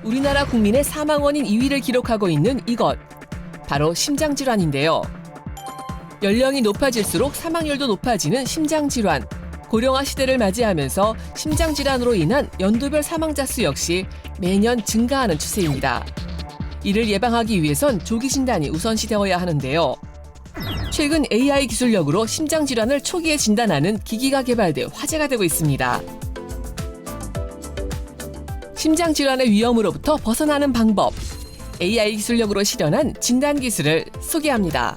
우리나라 국민의 사망 원인 2위를 기록하고 있는 이것. 바로 심장질환인데요. 연령이 높아질수록 사망률도 높아지는 심장질환. 고령화 시대를 맞이하면서 심장질환으로 인한 연도별 사망자 수 역시 매년 증가하는 추세입니다. 이를 예방하기 위해선 조기 진단이 우선시되어야 하는데요. 최근 AI 기술력으로 심장질환을 초기에 진단하는 기기가 개발돼 화제가 되고 있습니다. 심장질환의 위험으로부터 벗어나는 방법. AI 기술력으로 실현한 진단 기술을 소개합니다.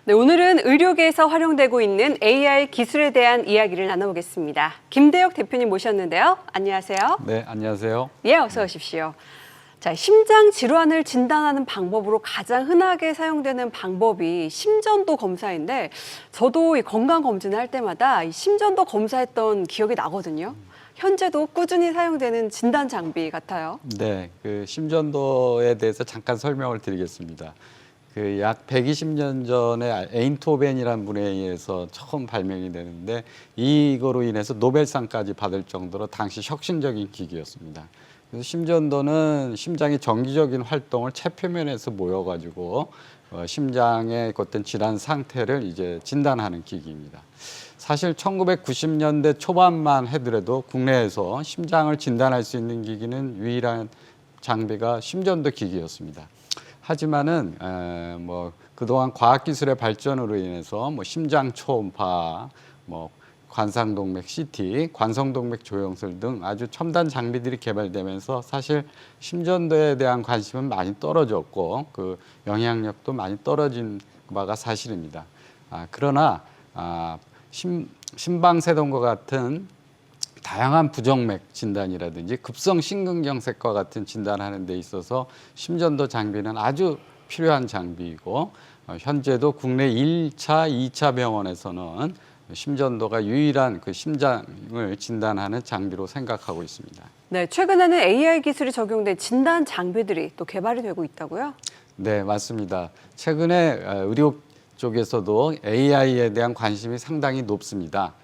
네, 오늘은 의료계에서 활용되고 있는 AI 기술에 대한 이야기를 나눠보겠습니다. 김대혁 대표님 모셨는데요. 안녕하세요. 네, 안녕하세요. 예, 어서 오십시오. 자, 심장 질환을 진단하는 방법으로 가장 흔하게 사용되는 방법이 심전도 검사인데, 저도 이 건강 검진을 할 때마다 이 심전도 검사했던 기억이 나거든요. 현재도 꾸준히 사용되는 진단 장비 같아요. 네, 그 심전도에 대해서 잠깐 설명을 드리겠습니다. 그 약 120년 전에 에인토벤이라는 분에 의해서 처음 발명이 되는데, 이거로 인해서 노벨상까지 받을 정도로 당시 혁신적인 기기였습니다. 그래서 심전도는 심장의 정기적인 활동을 체표면에서 모여가지고 심장의 어떤 질환 상태를 이제 진단하는 기기입니다. 사실 1990년대 초반만 해더라도 국내에서 심장을 진단할 수 있는 기기는 유일한 장비가 심전도 기기였습니다. 하지만은 그동안 과학기술의 발전으로 인해서 심장 초음파, 관상동맥 CT, 관성동맥 조영술 등 아주 첨단 장비들이 개발되면서 사실 심전도에 대한 관심은 많이 떨어졌고 그 영향력도 많이 떨어진 바가 사실입니다. 그러나 심방세동과 같은 다양한 부정맥 진단이라든지 급성 심근경색과 같은 진단하는 데 있어서 심전도 장비는 아주 필요한 장비이고, 현재도 국내 1차, 2차 병원에서는 심전도가 유일한 그 심장을 진단하는 장비로 생각하고 있습니다. 네, 최근에는 AI 기술이 적용된 진단 장비들이 또 개발이 되고 있다고요? 네, 맞습니다. 최근에 의료 쪽에서도 AI에 대한 관심이 상당히 높습니다.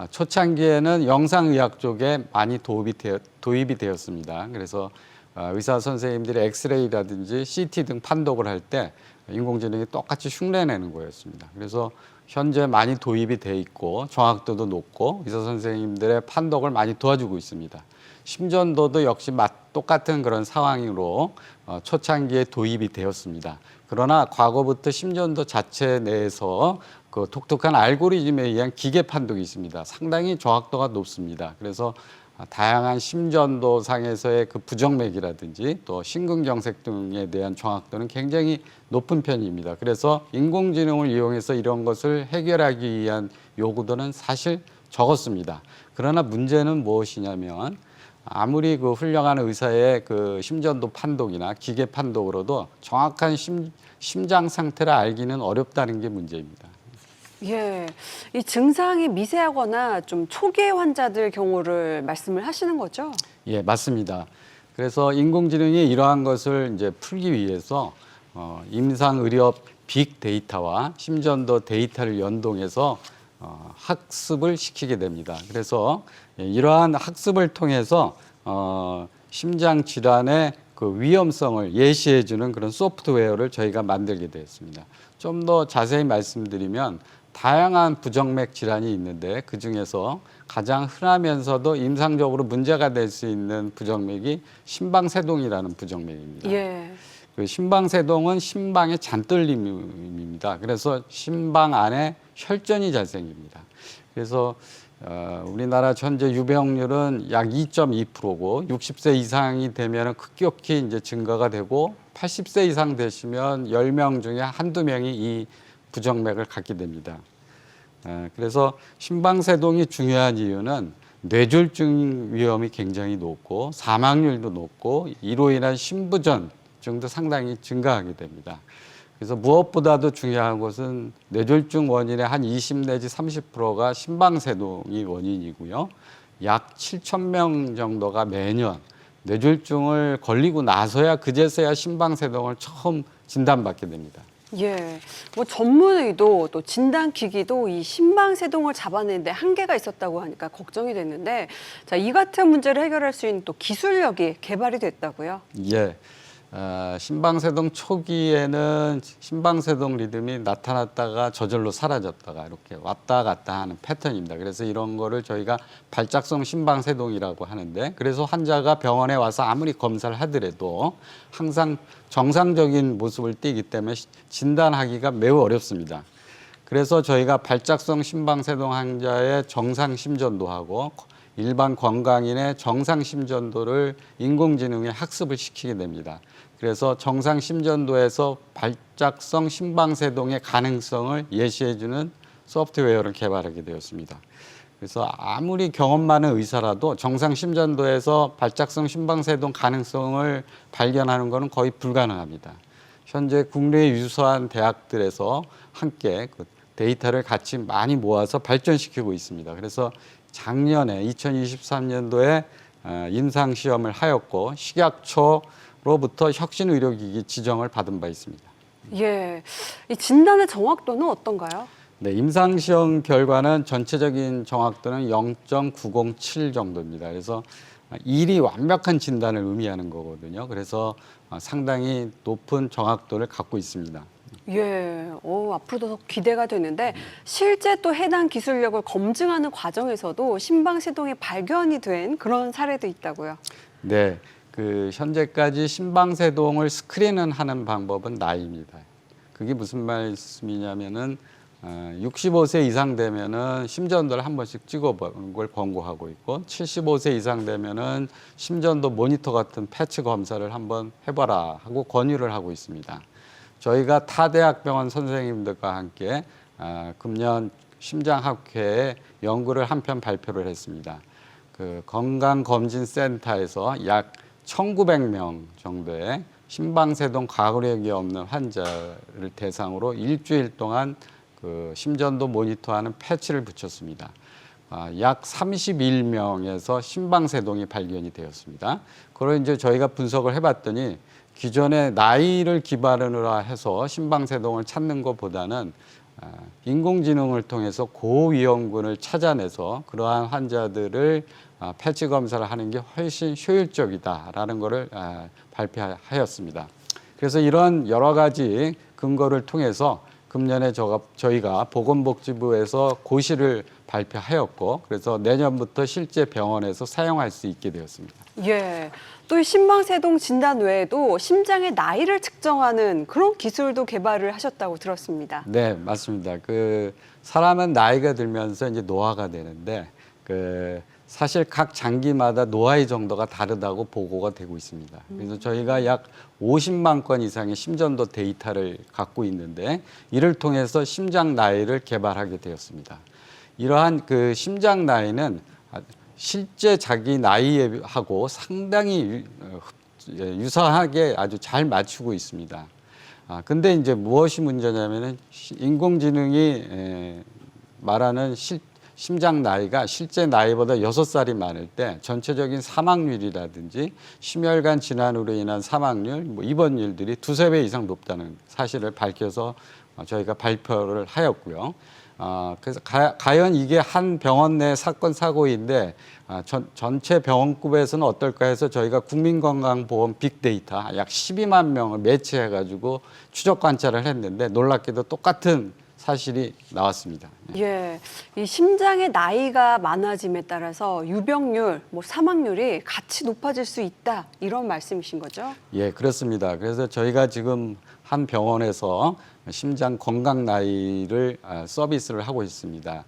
초창기에는 영상의학 쪽에 많이 도입이 되었습니다. 그래서 의사 선생님들이 엑스레이라든지 CT 등 판독을 할 때 인공지능이 똑같이 흉내내는 거였습니다. 그래서 현재 많이 도입이 돼 있고 정확도도 높고 의사 선생님들의 판독을 많이 도와주고 있습니다. 심전도도 역시 똑같은 그런 상황으로 초창기에 도입이 되었습니다. 그러나 과거부터 심전도 자체 내에서 그 독특한 알고리즘에 의한 기계 판독이 있습니다. 상당히 정확도가 높습니다. 그래서 다양한 심전도 상에서의 그 부정맥이라든지 또 심근경색 등에 대한 정확도는 굉장히 높은 편입니다. 그래서 인공지능을 이용해서 이런 것을 해결하기 위한 요구도는 사실 적었습니다. 그러나 문제는 무엇이냐면 아무리 그 훌륭한 의사의 그 심전도 판독이나 기계 판독으로도 정확한 심장 상태를 알기는 어렵다는 게 문제입니다. 예, 이 증상이 미세하거나 좀 초기의 환자들 경우를 말씀을 하시는 거죠? 예, 맞습니다. 그래서 인공지능이 이러한 것을 이제 풀기 위해서 임상의료 빅데이터와 심전도 데이터를 연동해서 학습을 시키게 됩니다. 그래서 이러한 학습을 통해서 심장 질환의 그 위험성을 예시해주는 그런 소프트웨어를 저희가 만들게 되었습니다. 좀 더 자세히 말씀드리면 다양한 부정맥 질환이 있는데 그 중에서 가장 흔하면서도 임상적으로 문제가 될 수 있는 부정맥이 심방세동이라는 부정맥입니다. 예. 그 심방세동은 심방의 잔떨림입니다. 그래서 심방 안에 혈전이 잘 생깁니다. 그래서 우리나라 현재 유병률은 약 2.2%고 60세 이상이 되면 급격히 이제 증가가 되고 80세 이상 되시면 10명 중에 한두 명이 이 부정맥을 갖게 됩니다. 그래서 심방세동이 중요한 이유는 뇌졸중 위험이 굉장히 높고 사망률도 높고 이로 인한 심부전증도 상당히 증가하게 됩니다. 그래서 무엇보다도 중요한 것은 뇌졸중 원인의 한 20 내지 30%가 심방세동이 원인이고요. 약 7,000명 정도가 매년 뇌졸중을 걸리고 나서야 그제서야 심방세동을 처음 진단받게 됩니다. 예, 뭐 전문의도 또 진단기기도 이 심방세동을 잡아내는데 한계가 있었다고 하니까 걱정이 됐는데, 자, 이 같은 문제를 해결할 수 있는 또 기술력이 개발이 됐다고요? 예. 심방세동 초기에는 심방세동 리듬이 나타났다가 저절로 사라졌다가 이렇게 왔다 갔다 하는 패턴입니다. 그래서 이런 거를 저희가 발작성 심방세동이라고 하는데, 그래서 환자가 병원에 와서 아무리 검사를 하더라도 항상 정상적인 모습을 띠기 때문에 진단하기가 매우 어렵습니다. 그래서 저희가 발작성 심방세동 환자의 정상 심전도하고 일반 건강인의 정상 심전도를 인공지능에 학습을 시키게 됩니다. 그래서 정상 심전도에서 발작성 심방세동의 가능성을 예시해주는 소프트웨어를 개발하게 되었습니다. 그래서 아무리 경험 많은 의사라도 정상 심전도에서 발작성 심방세동 가능성을 발견하는 것은 거의 불가능합니다. 현재 국내 유수한 대학들에서 함께 그 데이터를 같이 많이 모아서 발전시키고 있습니다. 그래서 작년에 2023년도에 임상시험을 하였고 식약처로부터 혁신의료기기 지정을 받은 바 있습니다. 예, 이 진단의 정확도는 어떤가요? 네, 임상시험 결과는 전체적인 정확도는 0.907 정도입니다. 그래서 일이 완벽한 진단을 의미하는 거거든요. 그래서 상당히 높은 정확도를 갖고 있습니다. 예, 앞으로도 더 기대가 되는데, 실제 또 해당 기술력을 검증하는 과정에서도 심방세동이 발견이 된 그런 사례도 있다고요? 네, 그 현재까지 심방세동을 스크린하는 방법은 나이입니다. 그게 무슨 말씀이냐면은 65세 이상 되면은 심전도를 한 번씩 찍어보는 걸 권고하고 있고, 75세 이상 되면은 심전도 모니터 같은 패치 검사를 한번 해봐라 하고 권유를 하고 있습니다. 저희가 타 대학병원 선생님들과 함께 금년 심장학회에 연구를 한 편 발표를 했습니다. 그 건강검진센터에서 약 1,900명 정도의 심방세동 과거력이 없는 환자를 대상으로 일주일 동안 그 심전도 모니터하는 패치를 붙였습니다. 약 31명에서 심방세동이 발견이 되었습니다. 그걸 이제 저희가 분석을 해봤더니 기존의 나이를 기반으로 해서 심방세동을 찾는 것보다는 인공지능을 통해서 고위험군을 찾아내서 그러한 환자들을 패치 검사를 하는 게 훨씬 효율적이다라는 것을 발표하였습니다. 그래서 이런 여러 가지 근거를 통해서 금년에 저희가 보건복지부에서 고시를 발표하였고, 그래서 내년부터 실제 병원에서 사용할 수 있게 되었습니다. 예, 또 이 심방세동 진단 외에도 심장의 나이를 측정하는 그런 기술도 개발을 하셨다고 들었습니다. 네, 맞습니다. 그 사람은 나이가 들면서 이제 노화가 되는데, 그 사실 각 장기마다 노화의 정도가 다르다고 보고가 되고 있습니다. 그래서 저희가 약 50만 건 이상의 심전도 데이터를 갖고 있는데, 이를 통해서 심장 나이를 개발하게 되었습니다. 이러한 그 심장 나이는 실제 자기 나이하고 상당히 유사하게 아주 잘 맞추고 있습니다. 근데 이제 무엇이 문제냐면은 인공지능이 말하는 심장 나이가 실제 나이보다 6살이 많을 때 전체적인 사망률이라든지 심혈관 질환으로 인한 사망률, 입원율들이 2~3배 이상 높다는 사실을 밝혀서 저희가 발표를 하였고요. 그래서 과연 이게 한 병원 내 사건 사고인데 전체 병원급에서는 어떨까 해서 저희가 국민건강보험 빅데이터 약 12만 명을 매치해가지고 추적 관찰을 했는데 놀랍게도 똑같은 사실이 나왔습니다. 예, 이 심장의 나이가 많아짐에 따라서 유병률, 사망률이 같이 높아질 수 있다, 이런 말씀이신 거죠? 예, 그렇습니다. 그래서 저희가 지금 한 병원에서 심장 건강 나이를 서비스를 하고 있습니다.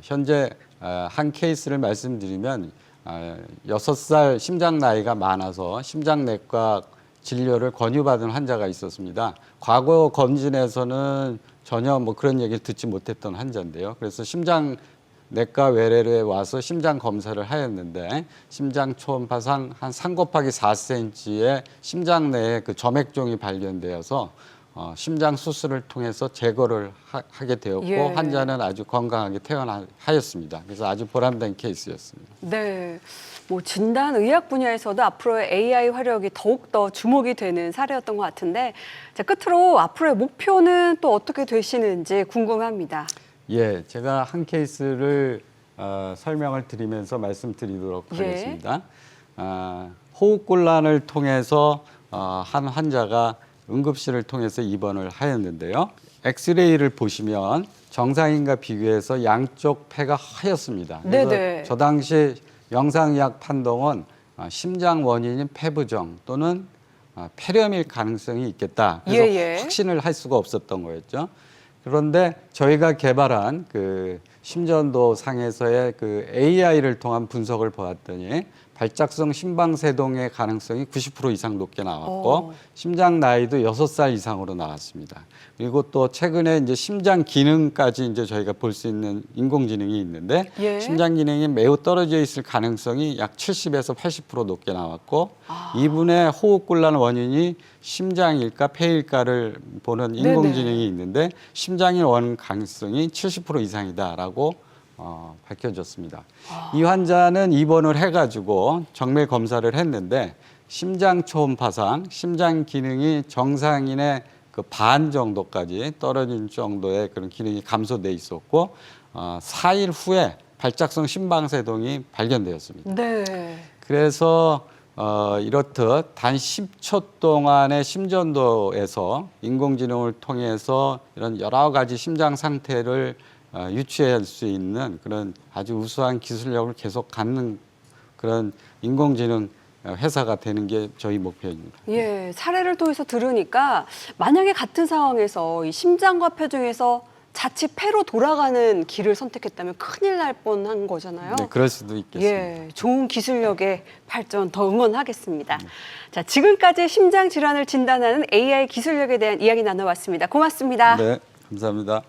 현재 한 케이스를 말씀드리면 6살 심장 나이가 많아서 심장내과 진료를 권유받은 환자가 있었습니다. 과거 검진에서는 전혀 그런 얘기를 듣지 못했던 환자인데요. 그래서 심장내과 외래에 와서 심장 검사를 하였는데 심장 초음파상 한 3 곱하기 4cm의 심장 내에 그 점액종이 발견되어서 심장 수술을 통해서 제거를 하게 되었고 예. 환자는 아주 건강하게 퇴원하였습니다. 그래서 아주 보람된 케이스였습니다. 네. 뭐 진단 의학 분야에서도 앞으로의 AI 활용이 더욱더 주목이 되는 사례였던 것 같은데 자, 끝으로 앞으로의 목표는 또 어떻게 되시는지 궁금합니다. 예, 제가 한 케이스를 설명을 드리면서 말씀드리도록 예. 하겠습니다. 호흡곤란을 통해서 한 환자가 응급실을 통해서 입원을 하였는데요. 엑스레이를 보시면 정상인과 비교해서 양쪽 폐가 하였습니다. 그래서 네네. 저 당시 영상의학 판동은 심장 원인인 폐부종 또는 폐렴일 가능성이 있겠다. 그래서 예. 확신을 할 수가 없었던 거였죠. 그런데 저희가 개발한 그 심전도 상에서의 그 AI를 통한 분석을 보았더니 발작성 심방세동의 가능성이 90% 이상 높게 나왔고 심장 나이도 6살 이상으로 나왔습니다. 그리고 또 최근에 이제 심장 기능까지 이제 저희가 볼 수 있는 인공지능이 있는데 예. 심장 기능이 매우 떨어져 있을 가능성이 약 70에서 80% 높게 나왔고 이분의 호흡곤란 원인이 심장일까 폐일까를 보는 인공지능이 있는데 심장의 원 가능성이 70% 이상이다라고 밝혀졌습니다. 이 환자는 입원을 해가지고 정밀 검사를 했는데 심장 초음파상 심장 기능이 정상인의 그 반 정도까지 떨어진 정도의 그런 기능이 감소돼 있었고 4일 후에 발작성 심방세동이 발견되었습니다. 네. 그래서 이렇듯 단 10초 동안의 심전도에서 인공지능을 통해서 이런 여러 가지 심장 상태를 유추할 수 있는 그런 아주 우수한 기술력을 계속 갖는 그런 인공지능 회사가 되는 게 저희 목표입니다. 예, 사례를 통해서 들으니까 만약에 같은 상황에서 이 심장과 폐 중에서 자칫 폐로 돌아가는 길을 선택했다면 큰일 날 뻔한 거잖아요. 네, 그럴 수도 있겠습니다. 예, 좋은 기술력의 발전 더 응원하겠습니다. 자, 지금까지 심장 질환을 진단하는 AI 기술력에 대한 이야기 나눠봤습니다. 고맙습니다. 네, 감사합니다.